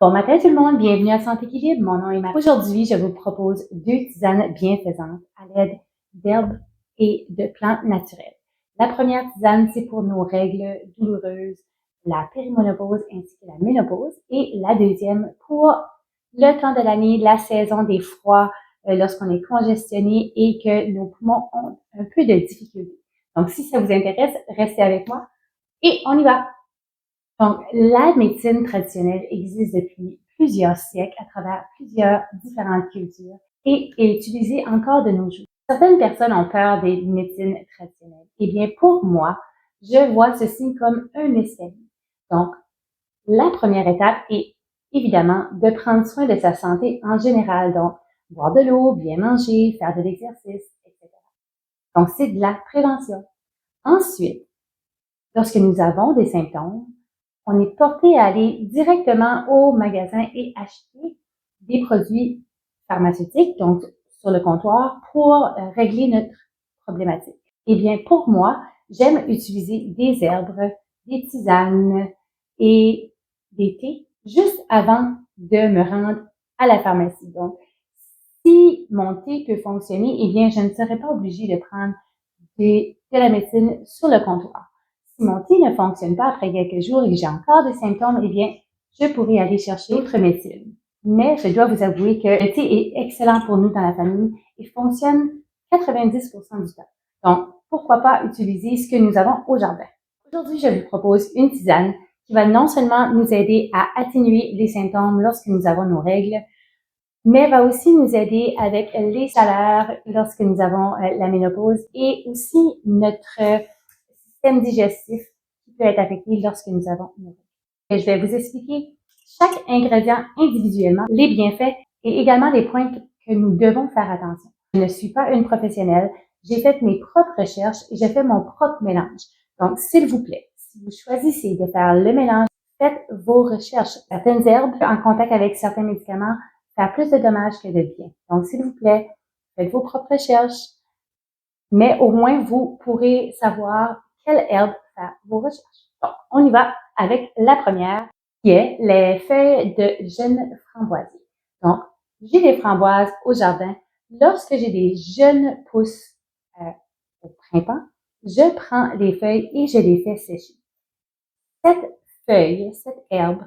Bon matin tout le monde, bienvenue à Santé Équilibre, mon nom est Marie. Aujourd'hui, je vous propose 2 tisanes bienfaisantes à l'aide d'herbes et de plantes naturelles. La première tisane, c'est pour nos règles douloureuses, la périménopause ainsi que la ménopause. Et la deuxième, pour le temps de l'année, la saison des froids, lorsqu'on est congestionné et que nos poumons ont un peu de difficulté. Donc, si ça vous intéresse, restez avec moi et on y va! Donc, la médecine traditionnelle existe depuis plusieurs siècles à travers plusieurs différentes cultures et est utilisée encore de nos jours. Certaines personnes ont peur des médecines traditionnelles. Eh bien, pour moi, je vois ceci comme un escalier. Donc, la première étape est évidemment de prendre soin de sa santé en général. Donc, boire de l'eau, bien manger, faire de l'exercice, etc. Donc, c'est de la prévention. Ensuite, lorsque nous avons des symptômes, on est porté à aller directement au magasin et acheter des produits pharmaceutiques, donc sur le comptoir, pour régler notre problématique. Eh bien, pour moi, j'aime utiliser des herbes, des tisanes et des thés juste avant de me rendre à la pharmacie. Donc, si mon thé peut fonctionner, eh bien, je ne serai pas obligée de prendre de la médecine sur le comptoir. Si mon thé ne fonctionne pas après quelques jours et que j'ai encore des symptômes, eh bien, je pourrais aller chercher d'autres médecines. Mais je dois vous avouer que le thé est excellent pour nous dans la famille et fonctionne 90% du temps. Donc, pourquoi pas utiliser ce que nous avons au jardin? Aujourd'hui, je vous propose une tisane qui va non seulement nous aider à atténuer les symptômes lorsque nous avons nos règles, mais va aussi nous aider avec les chaleurs lorsque nous avons la ménopause et aussi notre système digestif qui peut être affecté lorsque nous avons nos règles. Et je vais vous expliquer chaque ingrédient individuellement, les bienfaits et également les points que nous devons faire attention. Je ne suis pas une professionnelle, j'ai fait mes propres recherches et j'ai fait mon propre mélange. Donc, s'il vous plaît, si vous choisissez de faire le mélange, faites vos recherches. Certaines herbes en contact avec certains médicaments faire plus de dommages que de bien. Donc, s'il vous plaît, faites vos propres recherches, mais au moins, vous pourrez savoir quelle herbe faire vos recherches. Donc, on y va avec la première, qui est les feuilles de jeunes framboisiers. Donc, j'ai des framboises au jardin. Lorsque j'ai des jeunes pousses au printemps, je prends les feuilles et je les fais sécher. Cette feuille, cette herbe,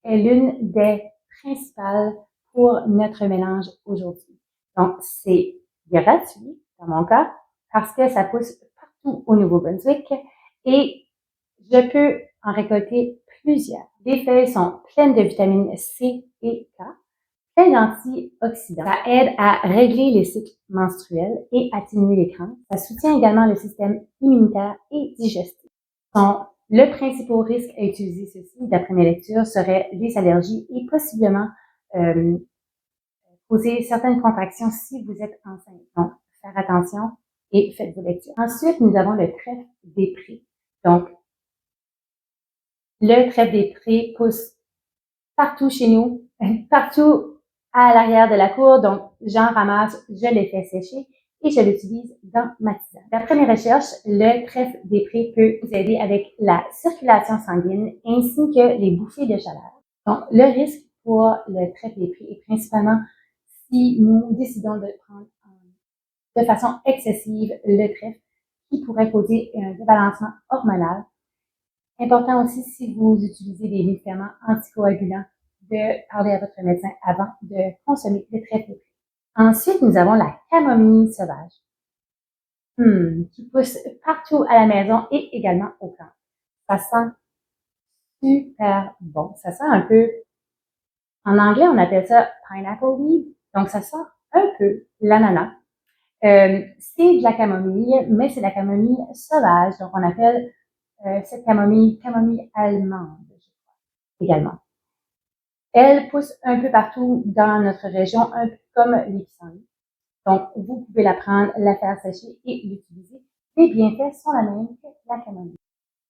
est l'une des principales pour notre mélange aujourd'hui. Donc, c'est gratuit, dans mon cas, parce que ça pousse partout au Nouveau-Brunswick et je peux en récolter plusieurs. Les feuilles sont pleines de vitamines C et K, pleines d'antioxydants. Ça aide à régler les cycles menstruels et atténuer les crampes. Ça soutient également le système immunitaire et digestif. Le principal risque à utiliser ceci, d'après mes lectures, serait les allergies et possiblement causer certaines contractions si vous êtes enceinte. Donc, faire attention et faites vos lectures. Ensuite, nous avons le trèfle des prés. Donc, le trèfle des prés pousse partout chez nous, partout à l'arrière de la cour. Donc, j'en ramasse, je les fais sécher et je l'utilise dans ma tisane. D'après mes recherches, le trèfle des prés peut vous aider avec la circulation sanguine ainsi que les bouffées de chaleur. Donc, le risque pour le trèfle des prés est principalement si nous décidons de prendre de façon excessive le trèfle qui pourrait causer un débalancement hormonal. Important aussi, si vous utilisez des médicaments anticoagulants, de parler à votre médecin avant de consommer le trèfle des prés. Ensuite, nous avons la camomille sauvage, qui pousse partout à la maison et également au camp. Ça sent super bon. Ça sent un peu, en anglais, on appelle ça pineapple weed. Donc, ça sent un peu l'ananas. C'est de la camomille, mais c'est de la camomille sauvage. Donc, on appelle cette camomille allemande, je crois, également. Elle pousse un peu partout dans notre région, un peu comme les pissenlits. Donc, vous pouvez la prendre, la faire sécher et l'utiliser. Les bienfaits sont la même que la camomille.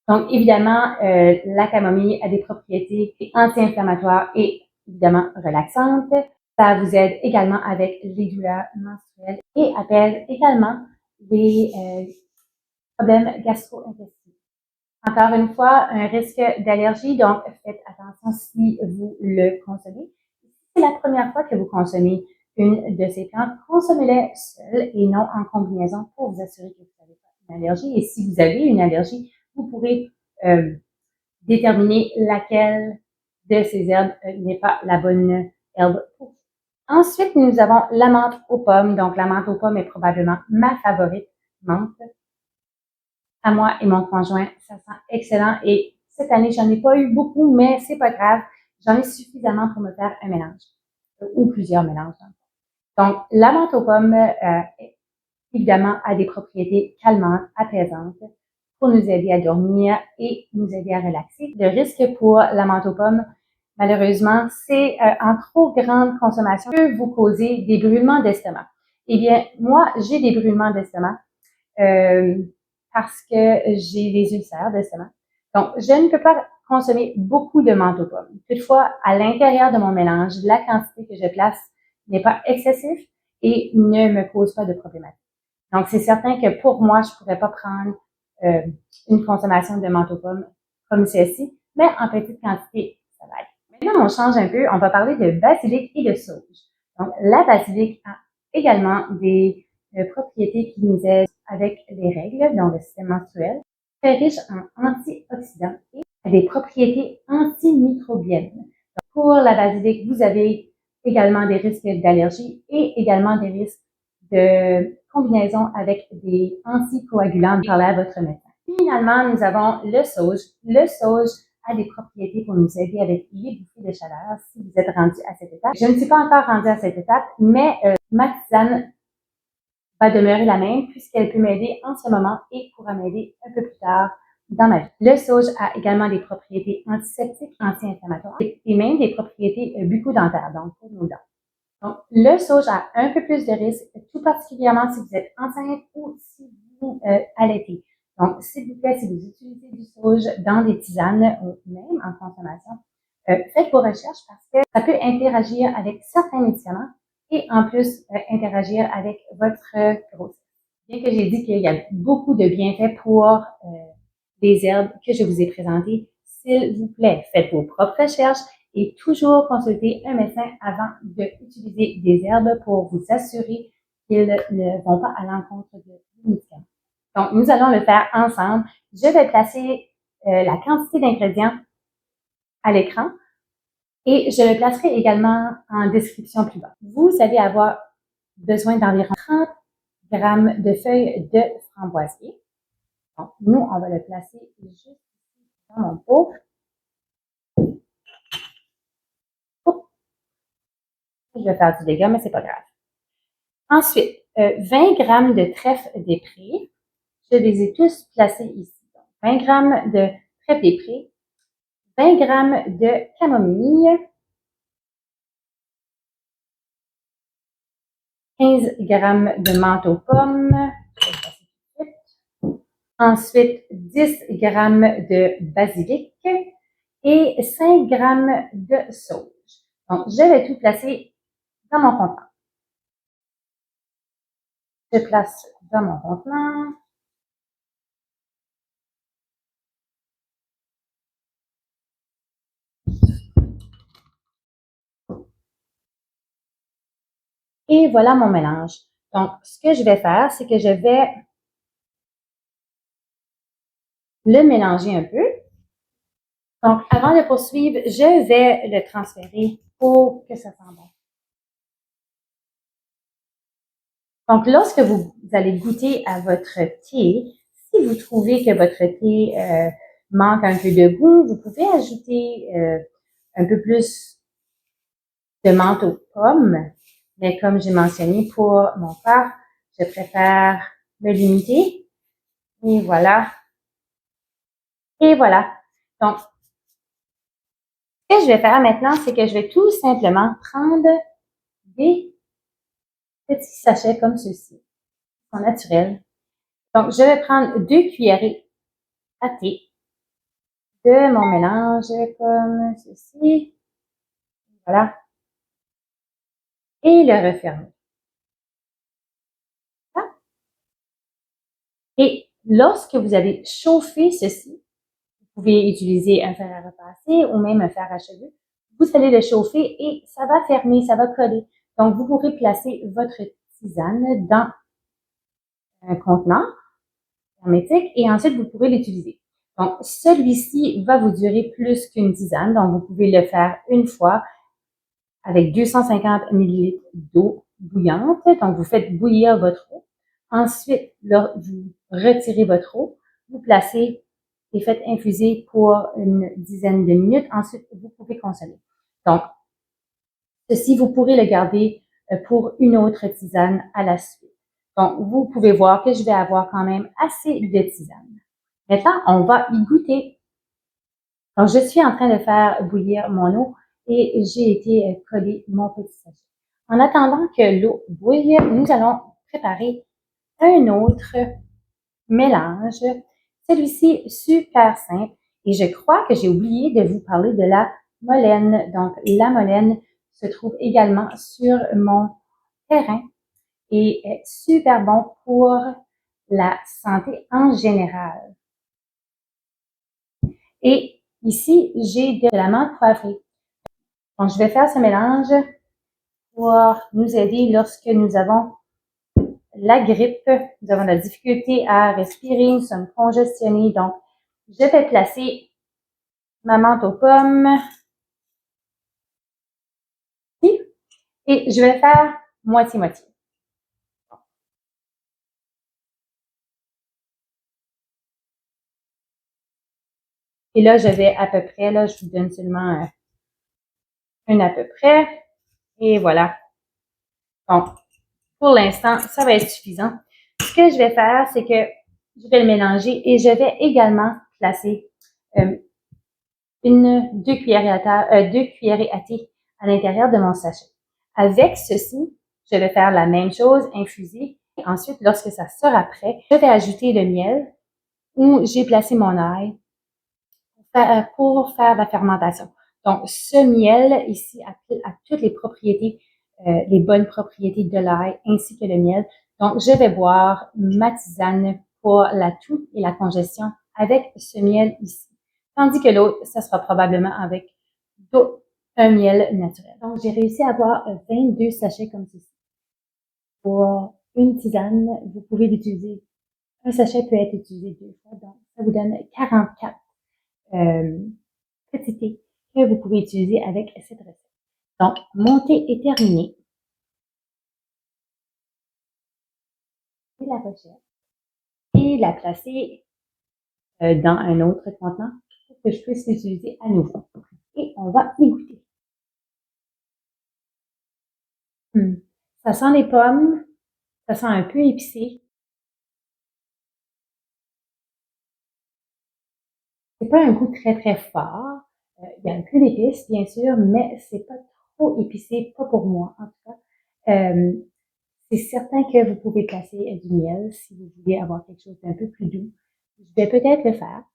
Donc, évidemment, la camomille a des propriétés anti-inflammatoires et évidemment relaxantes. Ça vous aide également avec les douleurs menstruelles et apaise également les problèmes gastro-intestinaux. Encore une fois, un risque d'allergie, donc faites attention si vous le consommez. Si c'est la première fois que vous consommez une de ces plantes, consommez-les seules et non en combinaison pour vous assurer que vous n'avez pas une allergie. Et si vous avez une allergie, vous pourrez déterminer laquelle de ces herbes n'est pas la bonne herbe pour vous. Ensuite, nous avons la menthe aux pommes. Donc, la menthe aux pommes est probablement ma favorite menthe. À moi et mon conjoint, ça sent excellent. Et cette année, j'en ai pas eu beaucoup, mais c'est pas grave. J'en ai suffisamment pour me faire un mélange ou plusieurs mélanges. Donc, la menthe aux pommes, évidemment, a des propriétés calmantes, apaisantes pour nous aider à dormir et nous aider à relaxer. Le risque pour la menthe aux pommes, malheureusement, c'est en trop grande consommation peut vous causer des brûlements d'estomac. Eh bien, moi, j'ai des brûlements d'estomac parce que j'ai des ulcères d'estomac. Donc, je ne peux pas consommer beaucoup de menthe aux pommes. Toutefois, à l'intérieur de mon mélange, la quantité que je place n'est pas excessive et ne me cause pas de problématique. Donc, c'est certain que pour moi, je pourrais pas prendre une consommation de menthe aux pommes comme celle-ci, mais en petite quantité, ça va aller. Maintenant, on change un peu. On va parler de basilic et de sauge. Donc, la basilic a également des propriétés qui nous aident avec les règles dans le système menstruel. Très riche en antioxydants et a des propriétés antimicrobiennes. Donc, pour la basilic, vous avez également des risques d'allergie et également des risques de combinaison avec des anticoagulants. Parlez à votre médecin. Finalement, nous avons le sauge. Le sauge a des propriétés pour nous aider avec les bouffées de chaleur si vous êtes rendu à cette étape. Je ne suis pas encore rendue à cette étape, mais ma tisane va demeurer la même puisqu'elle peut m'aider en ce moment et pourra m'aider un peu plus tard dans ma vie. Le sauge a également des propriétés antiseptiques, anti-inflammatoires et même des propriétés bucco-dentaires, donc pour nos dents. Donc, le sauge a un peu plus de risques, tout particulièrement si vous êtes enceinte ou si vous allaitez. Donc, s'il vous plaît, si vous utilisez du sauge dans des tisanes ou même en consommation, faites vos recherches parce que ça peut interagir avec certains médicaments et en plus interagir avec votre grossesse. Bien que j'ai dit qu'il y a beaucoup de bienfaits pour les herbes que je vous ai présentées, s'il vous plaît, faites vos propres recherches et toujours consulter un médecin avant d'utiliser des herbes pour vous assurer qu'ils ne vont pas à l'encontre de vos médicaments. Donc, nous allons le faire ensemble. Je vais placer la quantité d'ingrédients à l'écran et je le placerai également en description plus bas. Vous allez avoir besoin d'environ 30 grammes de feuilles de framboisier. Donc, nous, on va le placer juste dans mon pot. Je vais faire du dégât, mais c'est pas grave. Ensuite, 20 grammes de trèfle des prés. Je les ai tous placés ici. Donc, 20 grammes de trèfle des prés, 20 grammes de camomille, 15 grammes de menthe aux pommes, ensuite 10 grammes de basilic et 5 grammes de sauge. Donc, je vais tout placer dans mon contenant. Je place dans mon contenant. Et voilà mon mélange. Donc, ce que je vais faire, c'est que je vais le mélanger un peu. Donc, avant de poursuivre, je vais le transférer pour que ça sente bon. Donc, lorsque vous allez goûter à votre thé, si vous trouvez que votre thé manque un peu de goût, vous pouvez ajouter un peu plus de menthe aux pommes. Mais comme j'ai mentionné pour mon cas, je préfère me limiter. Et voilà. Et voilà. Donc, ce que je vais faire maintenant, c'est que je vais tout simplement prendre des petits sachets comme ceux-ci, qui sont naturels. Donc, je vais prendre 2 cuillerées à thé de mon mélange comme ceci. Voilà. Et le refermer. Et lorsque vous avez chauffé ceci, pouvez utiliser un fer à repasser ou même un fer à cheveux. Vous allez le chauffer et ça va fermer, ça va coller. Donc, vous pourrez placer votre tisane dans un contenant hermétique et ensuite vous pourrez l'utiliser. Donc, celui-ci va vous durer plus qu'une tisane. Donc, vous pouvez le faire une fois avec 250 ml d'eau bouillante. Donc, vous faites bouillir votre eau. Ensuite, là, vous retirez votre eau, vous placez et faites infuser pour une dizaine de minutes. Ensuite, vous pouvez consommer. Donc, ceci, vous pourrez le garder pour une autre tisane à la suite. Donc, vous pouvez voir que je vais avoir quand même assez de tisane. Maintenant, on va y goûter. Donc, je suis en train de faire bouillir mon eau et j'ai été coller mon petit sachet. En attendant que l'eau bouille, nous allons préparer un autre mélange. Celui-ci, super simple. Et je crois que j'ai oublié de vous parler de la molène. Donc, la molène se trouve également sur mon terrain et est super bon pour la santé en général. Et ici, j'ai de la menthe poivrée. Donc, je vais faire ce mélange pour nous aider lorsque nous avons la grippe, nous avons de la difficulté à respirer, nous sommes congestionnés. Donc, je vais placer ma menthe aux pommes ici et je vais faire moitié-moitié. Et là, je vais à peu près, là, je vous donne seulement un à peu près. Et voilà. Donc, pour l'instant, ça va être suffisant. Ce que je vais faire, c'est que je vais le mélanger et je vais également placer deux cuillerées à thé à l'intérieur de mon sachet. Avec ceci, je vais faire la même chose, infuser. Et ensuite, lorsque ça sera prêt, je vais ajouter le miel où j'ai placé mon ail pour faire la fermentation. Donc, ce miel ici a toutes les propriétés, les bonnes propriétés de l'ail ainsi que le miel. Donc, je vais boire ma tisane pour la toux et la congestion avec ce miel ici. Tandis que l'autre, ça sera probablement avec un miel naturel. Donc, j'ai réussi à avoir 22 sachets comme ceci. Pour une tisane, vous pouvez l'utiliser. Un sachet peut être utilisé 2 fois, donc ça vous donne 44 petit thé que vous pouvez utiliser avec cette recette. Donc, mon thé est terminé. Je vais la pochette et la placer dans un autre contenant pour que je puisse l'utiliser à nouveau. Et on va y goûter. Ça sent les pommes, ça sent un peu épicé. C'est pas un goût très fort. Il y a un peu d'épices, bien sûr, mais c'est pas trop épicé, pas pour moi, en tout cas. C'est certain que vous pouvez placer du miel si vous voulez avoir quelque chose d'un peu plus doux. Je vais peut-être le faire.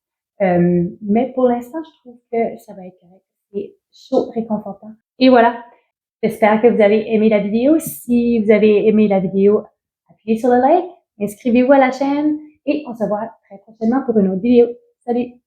Mais pour l'instant, je trouve que ça va être correct. C'est chaud, réconfortant. Et voilà. J'espère que vous avez aimé la vidéo. Si vous avez aimé la vidéo, appuyez sur le like, inscrivez-vous à la chaîne et on se voit très prochainement pour une autre vidéo. Salut!